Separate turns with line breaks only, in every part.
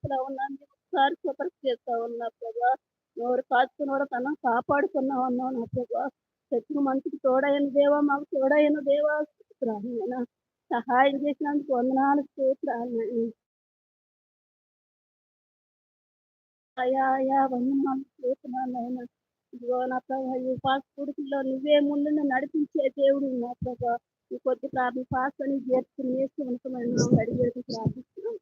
చేస్తా ఉన్నాను. ఒకసారి సూపర్ చేస్తా ఉన్నా ప్రభా. నోరు కాచుకున్నాడు తను కాపాడుకున్నావు అన్నావు నా ప్రభా. శత్రు మనిషికి తోడైన దేవా, మాకు తోడైన దేవా స్తోత్రాలు. సహాయం చేసినందుకు వందనాలు స్తోత్రాలు. అయా వందనాలు స్తోత్రాలు. ఇదిగో నా ప్రభా, ఈ పాస్పోర్ట్లో నువ్వే ముందు నడిపించే దేవుడు నా ప్రభా. ఈ కొద్ది ప్రార్థన పాస్ని చేర్చుకుని అడిగేది ప్రార్థిస్తున్నాం.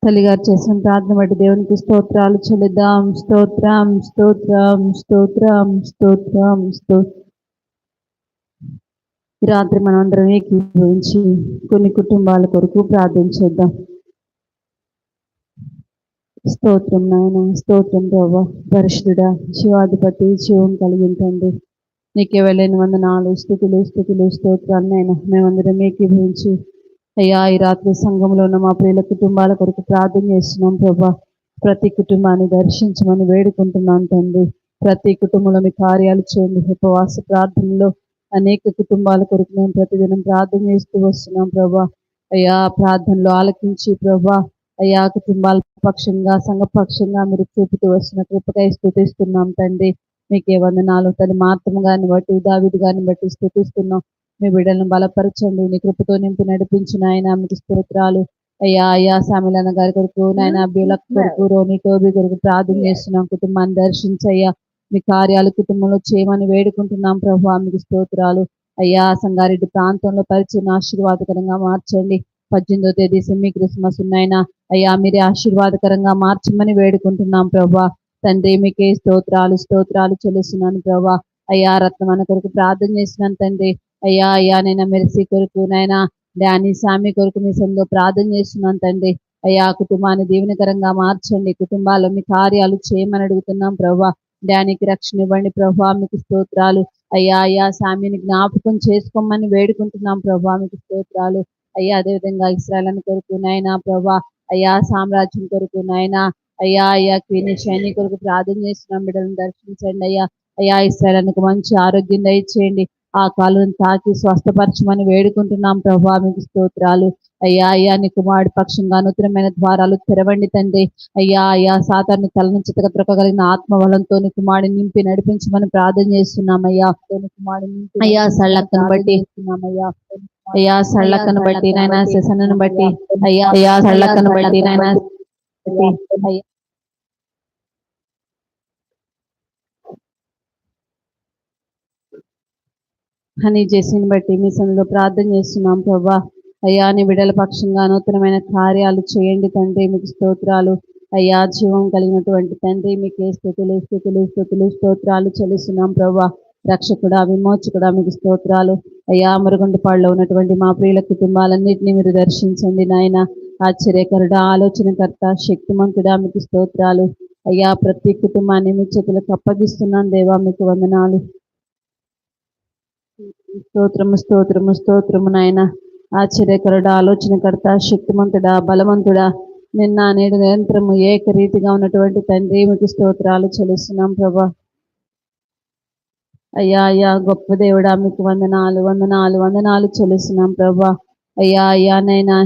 తల్లిగారు చేసిన ప్రార్థన బట్టి దేవునికి స్తోత్రాలు చెల్లిద్దాం. స్తోత్రం స్తోత్రం స్తోత్రం స్తోత్రం స్తోత్రం. రాత్రి మనందరం ఏకీభవించి కొన్ని కుటుంబాల కొరకు ప్రార్థన చేద్దాం. స్తోత్రం నాయన, స్తోత్రం ప్రభా. పరిశుద్ధుడా, శివాధిపతి, జీవం కలిగించండి. నీకే వెళ్ళని వందనాలు, స్తుతులు స్తుతులు స్తోత్రాలు నాయన. మేమందరం ఏకీభవించి అయ్యా ఈ రాత్రి సంఘంలో ఉన్న మా ప్రియుల కుటుంబాల కొరకు ప్రార్థన చేస్తున్నాం ప్రభా. ప్రతి కుటుంబాన్ని దర్శించమని వేడుకుంటున్నాం తండ్రి. ప్రతి కుటుంబంలో మీ కార్యాలు చేయండి. ఉపవాస ప్రార్థనలో అనేక కుటుంబాల కొరకు మేము ప్రతిదినం ప్రార్థన చేస్తూ వస్తున్నాం ప్రభా. అయ్యా ప్రార్థనలో ఆలకించి ప్రభా, అయ్యా కుటుంబాల పక్షంగా సంఘ పక్షంగా మీరు చూపుతూ వస్తున్న కృపకై స్తుతిస్తున్నాం తండ్రి. మీకే వందనాలు. తను మాత్రం గాని బట్టి, దావీదు గాని బట్టి స్తుతిస్తున్నాం. మీ బిడ్డలను బలపరచండి, నీ కృపతో నింపి నడిపించిన ఆయన మీకు స్తోత్రాలు. అయ్యా సామిలన్న గారి కొరకు, నాయన అభ్యులక్ కొరకు, రోని టోబీ కొరకు ప్రార్థన చేస్తున్నాం. కుటుంబాన్ని దర్శించయ్యా, మీ కార్యాలు కుటుంబంలో చేయమని వేడుకుంటున్నాం ప్రభా. మీకు స్తోత్రాలు. అయ్యా సంగారెడ్డి ప్రాంతంలో పరిచయం ఆశీర్వాదకరంగా మార్చండి. 18వ తేదీ సెమీ క్రిస్మస్ ఉన్నాయినా అయ్యా మీరే ఆశీర్వాదకరంగా మార్చమని వేడుకుంటున్నాం ప్రభా. తండ్రి మీకే స్తోత్రాలు స్తోత్రాలు చెల్లిస్తున్నాను ప్రభా. అయ్యా రత్నమన్న కొరకు ప్రార్థన చేసినాను తండ్రి. అయ్యా నేను మెర్సీ కొరకు, నాయనా డానీ సామి కొరకు మీ సందో ప్రార్థన చేస్తున్నాను తండ్రి. అయ్యా కుటుంబాన్ని దీవెనకరంగా మార్చండి. కుటుంబాల్లో మీ కార్యాలు చేయమని అడుగుతున్నాం ప్రభా. డానీకి రక్షణ ఇవ్వండి ప్రభా. మీకు స్తోత్రాలు. అయ్యా సామిని జ్ఞాపకం చేసుకోమని వేడుకుంటున్నాం ప్రభా. మీకు స్తోత్రాలు. అయ్యా అదేవిధంగా ఇశ్రాయేలు కొరకు నాయనా ప్రభా, అయ్యా సామ్రాజ్యం కొరకు నాయనా అయ్యా క్వీన్ షైని కొరకు ప్రార్థన చేస్తున్నాం. బిడ్డలను దర్శించండి అయ్యా ఇశ్రాయేలుకు మంచి ఆరోగ్యం దయచేయండి. ఆ కాలును తాకి స్వస్థపరచమని వేడుకుంటున్నాం ప్రభా. మీకు స్తోత్రాలు. అయ్యా నీ కుమారుడి పక్షంగా నూతనమైన ద్వారాలు తెరవండి తండ్రి. అయ్యా సాతాన్ని తల నుంచి త్రొక్కగలిగిన ఆత్మబలంతో నీ కుమారుడిని నింపి నడిపించమని ప్రార్థన చేస్తున్నాం. అయ్యా సళ్ళక్కను బట్టి అయ్యా సళ్ళక్కను బట్టి నాయన సెసనను బట్టి అయ్యా సళ్ళక్కను బట్టి నాయన హనీ చేసిని బట్టి మీ సన్నిధిలో ప్రార్థన చేస్తున్నాం ప్రభా. అయ్యా నీ బిడ్డల పక్షంగా నూతనమైన కార్యాలు చేయండి తండ్రి. మీకు స్తోత్రాలు. అయ్యా జీవం కలిగినటువంటి తండ్రి మీకే స్తుతులు స్తుతులు స్తుతులు స్తోత్రాలు చెల్లిస్తున్నాం ప్రభా. రక్షకుడా విమోచకుడా మీకు స్తోత్రాలు. అయ్యా మురుగుండపాడులో ఉన్నటువంటి మా ప్రియుల కుటుంబాలన్నింటినీ మీరు దర్శించండి నాయన. ఆశ్చర్యకరుడా, ఆలోచనకర్త, శక్తిమంతుడా మీకు స్తోత్రాలు. అయ్యా ప్రతి కుటుంబాన్ని మీ చేతులకు అప్పగిస్తున్నాను దేవా. మీకు వందనాలు. స్తోత్రము స్తోత్రము స్తోత్రము నాయన. ఆశ్చర్యకరుడా, ఆలోచనకర్త, శక్తిమంతుడా, బలవంతుడా, నిన్న నేడు నిరంతరము ఏకరీతిగా ఉన్నటువంటి తండ్రి మీకు స్తోత్రాలు చెల్లిస్తున్నాం ప్రభా. అయ్యా గొప్ప దేవుడా మీకు వందనాలు వందనాలు వందనాలు చెల్లిస్తున్నాం ప్రభా. అయ్యా నైనా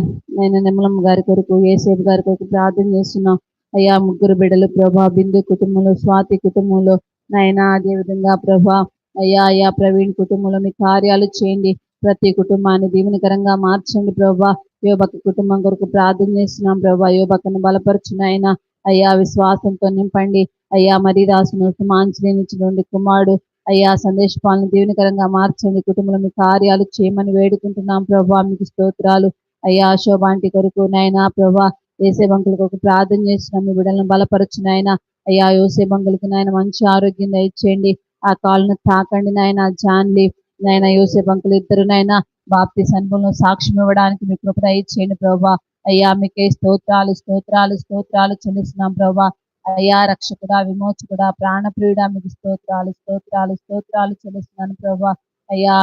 నిమ్మలమ్మ గారి కొరకు, ఏసేపు గారి కొరకు ప్రార్థన చేస్తున్నాం. అయ్యా ముగ్గురు బిడ్డలు ప్రభా, బిందు కుటుంబంలో, స్వాతి కుటుంబంలో నైనా అదేవిధంగా ప్రభా అయ్యా ప్రవీణ్ కుటుంబంలో మీ కార్యాలు చేయండి. ప్రతి కుటుంబాన్ని దీవెనకరంగా మార్చండి ప్రభా. యోబక్క కుటుంబం కొరకు ప్రార్థన చేస్తున్నాం ప్రభా. యోబక్కను బలపరచునైనా అయ్యా విశ్వాసంతో నింపండి. అయ్యా మరి రాసును మాంచలేనిచ్చినటువంటి కుమారుడు అయ్యా సందేశపాలను దీవెనకరంగా మార్చండి. కుటుంబంలో మీ కార్యాలు చేయమని వేడుకుంటున్నాం ప్రభా. మీకు స్తోత్రాలు. అయ్యా శోభాంటి కొరకు నైనా ప్రభా, ఏసే బంకుల కొరకు ప్రార్థన చేస్తున్నాం. మీ బిడ్డలను బలపరచునైనా అయ్యా యోసే బంకులకి నాయన మంచి ఆరోగ్యం దయచేయండి. ఆ కాళ్ళను తాకండి నాయన. జాన్లీ నాయన యోసేపు అంకులు ఇద్దరు నాయన బాప్తి సంఘంలో సాక్ష్యం ఇవ్వడానికి మీ కృప దయచేయండి ప్రభా. అయ్యా మీకే స్తోత్రాలు స్తోత్రాలు స్తోత్రాలు చెల్లిస్తున్నాం ప్రభా. అయ్యా రక్షకుడా, విమోచకుడా, ప్రాణప్రియుడా మీకు స్తోత్రాలు స్తోత్రాలు స్తోత్రాలు చెల్లిస్తున్నాను ప్రభా. అయ్యా